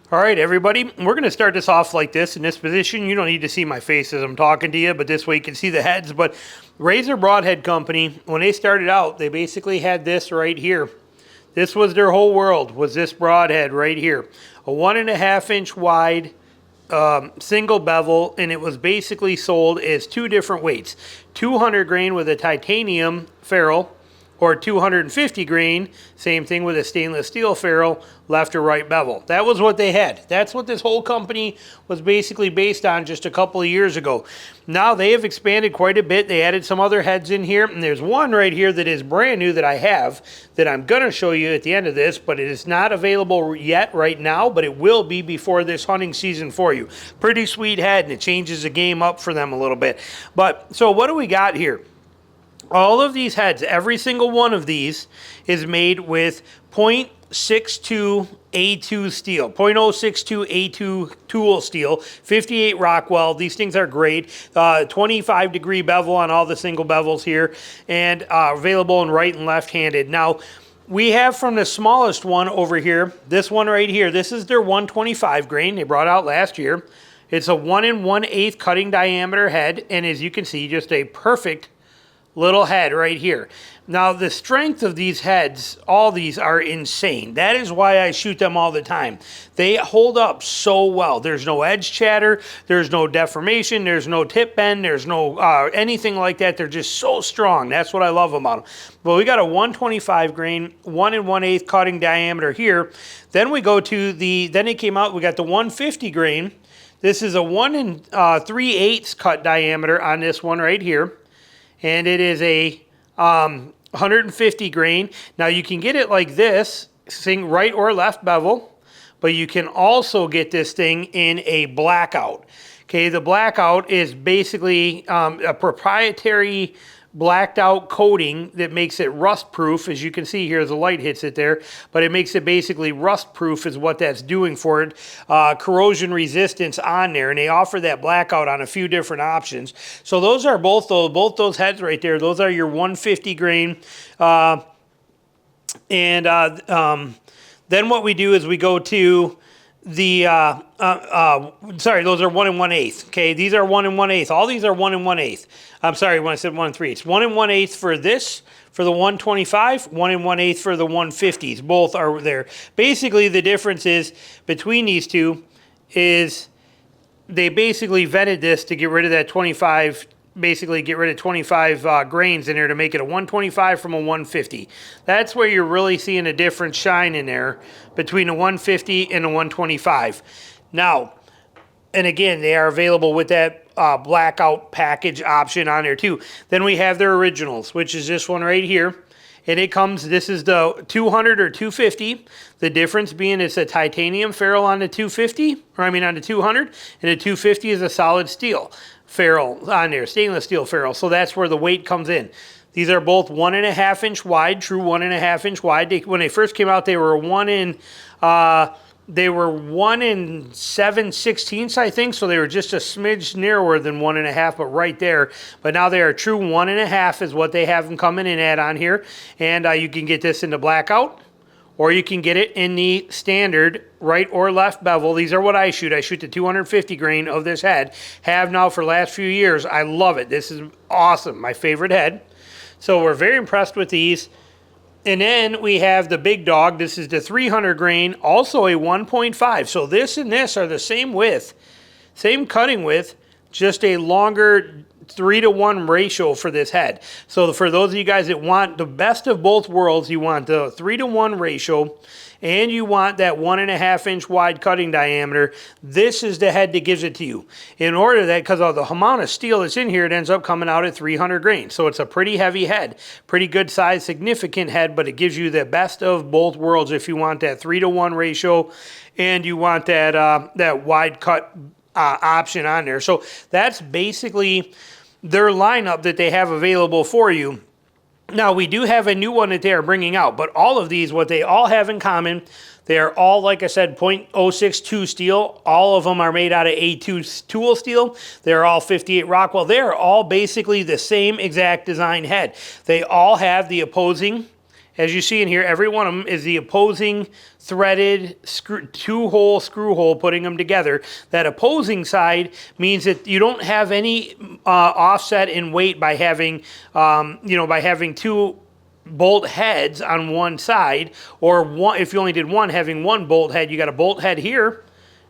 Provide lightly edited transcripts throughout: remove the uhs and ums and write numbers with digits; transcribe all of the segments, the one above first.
All right, everybody, we're going to start this off like this in this position. You don't need to see my face as I'm talking to you, but this way you can see the heads. But Razor Broadhead Company, when they started out, they basically had this right here. This was their whole world, was this broadhead right here. A 1.5 inch wide single bevel, and it was basically sold as two different weights. 200 grain with a titanium ferrule, or 250 grain, same thing with a stainless steel ferrule, left or right bevel. That was what they had. That's what this whole company was basically based on just a couple of years ago. Now they have expanded quite a bit. They added some other heads in here, and there's one right here that is brand new that I have that I'm going to show you at the end of this, but it is not available yet right now, but it will be before this hunting season for you. Pretty sweet head, and it changes the game up for them a little bit. But so what do we got here? All of these heads, every single one of these is made with .62 A2 steel, .062 A2 tool steel, 58 Rockwell. These things are great. 25 degree bevel on all the single bevels here, and available in right and left-handed. Now, we have from the smallest one over here, this one right here. This is their 125 grain they brought out last year. It's a 1 1/8 cutting diameter head, and as you can see, just a perfect little head right here. Now, the strength of these heads, all these are insane. That is why I shoot them all the time. They hold up so well. There's no edge chatter, there's no deformation, there's no tip bend, there's no anything like that. They're just so strong. That's what I love about them. Well, we got a 125 grain, 1 1/8 cutting diameter here. Then we go to then it came out, we got the 150 grain. This is a 1 3/8 cut diameter on this one right here. And it is a 150 grain. Now you can get it like this, right or left bevel, but you can also get this thing in a blackout. Okay, the blackout is basically a proprietary blacked out coating that makes it rust proof. As you can see here, the light hits it there, but it makes it basically rust proof is what that's doing for it. Corrosion resistance on there, and they offer that blackout on a few different options. So those are both those heads right there. Those are your 150 grain. Then what we do is we go to the sorry, those are 1 1/8. Okay, these are 1 1/8. All these are 1 1/8. I'm sorry when I said 1 3. It's 1 1/8 for this, for the 125, 1 1/8 for the 150s. Both are there. Basically, the difference is between these two is they basically vented this to get rid of that 25. Basically get rid of 25 grains in there to make it a 125 from a 150. That's where you're really seeing a different shine in there between a 150 and a 125. Now, and again, they are available with that blackout package option on there too. Then we have their originals, which is this one right here. And it comes, this is the 200 or 250. The difference being it's a titanium ferrule on the 250, or I mean on the 200, and the 250 is a solid steel ferrule on there, stainless steel ferrule. So that's where the weight comes in. These are both 1.5 inch wide, true 1.5 inch wide. When they first came out, they were 1 7/16, I think, so they were just a smidge narrower than 1.5, but right there. But now they are true 1.5 is what they have them coming in at on here. And you can get this in the blackout, or you can get it in the standard right or left bevel. These are what I shoot. I shoot the 250 grain of this head. Have now for the last few years. I love it. This is awesome. My favorite head. So we're very impressed with these. And then we have the big dog. This is the 300 grain, also a 1.5. So this and this are the same width, same cutting width, just a longer 3-to-1 ratio for this head. So for those of you guys that want the best of both worlds, you want the 3-to-1 ratio, and you want that 1.5 inch wide cutting diameter. This is the head that gives it to you. In order that, because of the amount of steel that's in here, it ends up coming out at 300 grain. So it's a pretty heavy head, pretty good size, significant head, but it gives you the best of both worlds if you want that 3-to-1 ratio and you want that that wide cut option on there. So that's basically their lineup that they have available for you. Now, we do have a new one that they are bringing out, but all of these, what they all have in common, they are all, like I said, .062 steel. All of them are made out of A2 tool steel. They're all 58 Rockwell. They're all basically the same exact design head. They all have the opposing, as you see in here, every one of them is the opposing threaded two-hole screw hole, putting them together. That opposing side means that you don't have any offset in weight by having, by having two bolt heads on one side, or one, if you only did one, having one bolt head. You got a bolt head here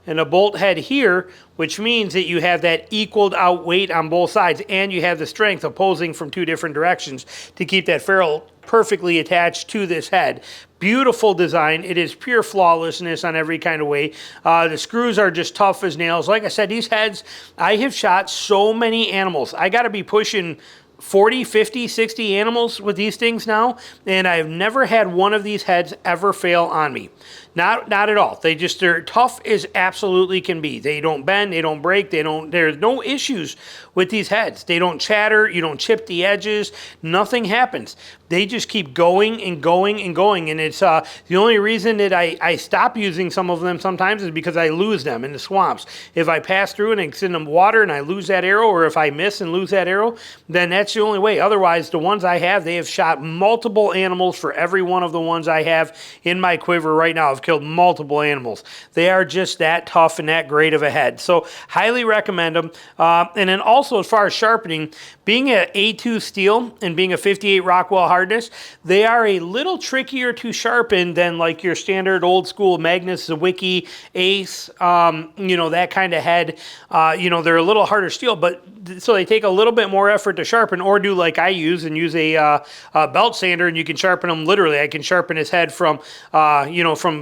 and a bolt head here, which means that you have that equaled out weight on both sides, and you have the strength opposing from two different directions to keep that ferrule perfectly attached to this head. Beautiful design. It is pure flawlessness on every kind of way. The screws are just tough as nails. Like I said, these heads, I have shot so many animals. I got to be pushing 40, 50, 60 animals with these things now, and I've never had one of these heads ever fail on me. Not at all. They're tough as absolutely can be. They don't bend, they don't break, there's no issues with these heads. They don't chatter, you don't chip the edges, nothing happens. They just keep going and going and going, and it's the only reason that I stop using some of them sometimes is because I lose them in the swamps. If I pass through and it's in the water and I lose that arrow, or if I miss and lose that arrow, then that's the only way. Otherwise, the ones I have, they have shot multiple animals for every one of the ones I have in my quiver right now. I've killed multiple animals. They are just that tough and that great of a head. So highly recommend them. And then also, as far as sharpening, being an A2 steel and being a 58 Rockwell hardness, they are a little trickier to sharpen than like your standard old school Magnus, Zwickey, Ace, that kind of head. They're a little harder steel, but so they take a little bit more effort to sharpen, or do like I use and use a belt sander, and you can sharpen them literally. I can sharpen his head from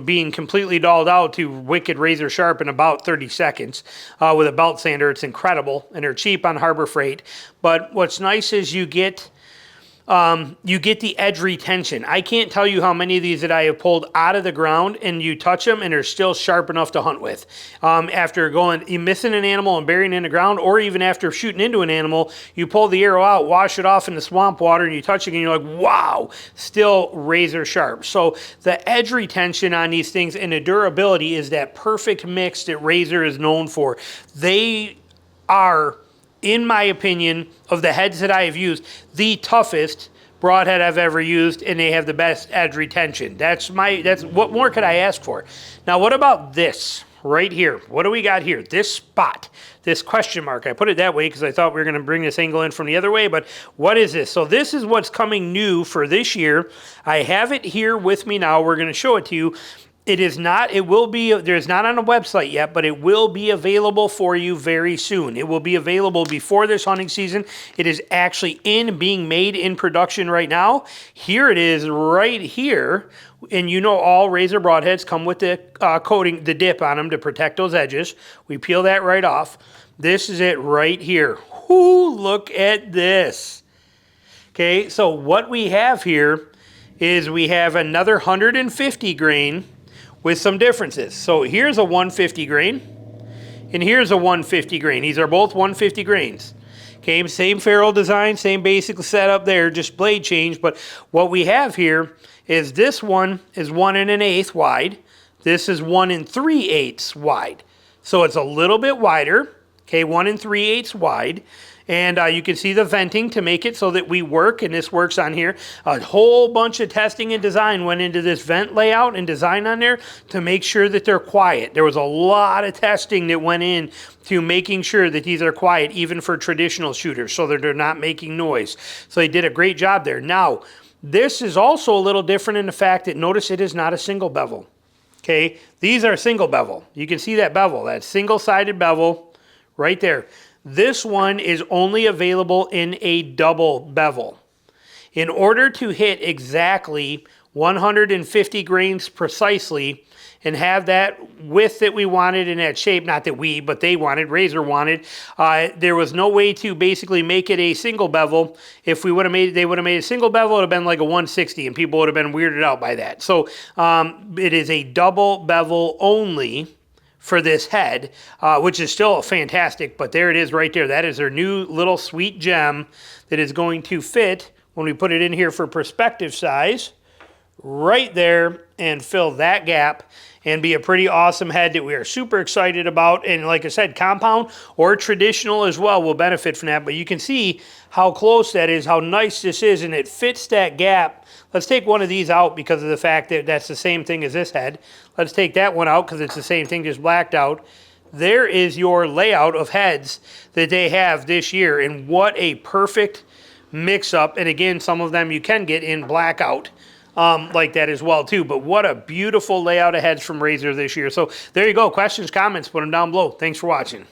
being completely dulled out to wicked razor sharp in about 30 seconds with a belt sander. It's incredible, and they're cheap on Harbor Freight. But what's nice is you get the edge retention. I can't tell you how many of these that I have pulled out of the ground and you touch them and they're still sharp enough to hunt with. After you missing an animal and burying it in the ground, or even after shooting into an animal, you pull the arrow out, wash it off in the swamp water, and you touch it and you're like, wow, still razor sharp. So the edge retention on these things and the durability is that perfect mix that Razor is known for. They are, in my opinion, of the heads that I have used, the toughest broadhead I've ever used, and they have the best edge retention. That's what more could I ask for? Now, what about this right here? What do we got here? This spot, this question mark. I put it that way because I thought we were going to bring this angle in from the other way, but what is this? So this is what's coming new for this year. I have it here with me now. We're going to show it to you. There's not on a website yet, but it will be available for you very soon. It will be available before this hunting season. It is actually being made in production right now. Here it is right here. And all Razor broadheads come with the coating, the dip on them to protect those edges. We peel that right off. This is it right here. Whoo, look at this. Okay, so what we have here is we have another 150 grain with some differences. So here's a 150 grain, and here's a 150 grain. These are both 150 grains. Okay, same ferrule design, same basic setup there, just blade change. But what we have here is this one is 1 1/8 wide. This is 1 3/8 wide. So it's a little bit wider. Okay, 1 3/8 wide. And you can see the venting to make it so that we work, and this works on here. A whole bunch of testing and design went into this vent layout and design on there to make sure that they're quiet. There was a lot of testing that went in to making sure that these are quiet, even for traditional shooters, so that they're not making noise. So they did a great job there. Now, this is also a little different in the fact that, notice it is not a single bevel. Okay, these are single bevel. You can see that bevel, that single-sided bevel right there. This one is only available in a double bevel. In order to hit exactly 150 grains precisely and have that width that we wanted in that shape, not that we, but they wanted, Razor wanted, there was no way to basically make it a single bevel. If they would have made a single bevel, it would have been like a 160, and people would have been weirded out by that. So it is a double bevel only for this head, which is still fantastic, but there it is right there. That is their new little sweet gem that is going to fit when we put it in here for perspective size right there and fill that gap. and be a pretty awesome head that we are super excited about. And like I said, compound or traditional as well will benefit from that. But you can see how close that is, how nice this is, and it fits that gap. Let's take one of these out because of the fact that that's the same thing as this head. Let's take that one out because it's the same thing, just blacked out. There is your layout of heads that they have this year, and what a perfect mix-up. And again, some of them you can get in blackout like that as well too. But what a beautiful layout of heads from Razor this year. So there you go. Questions, comments, put them down below. Thanks for watching.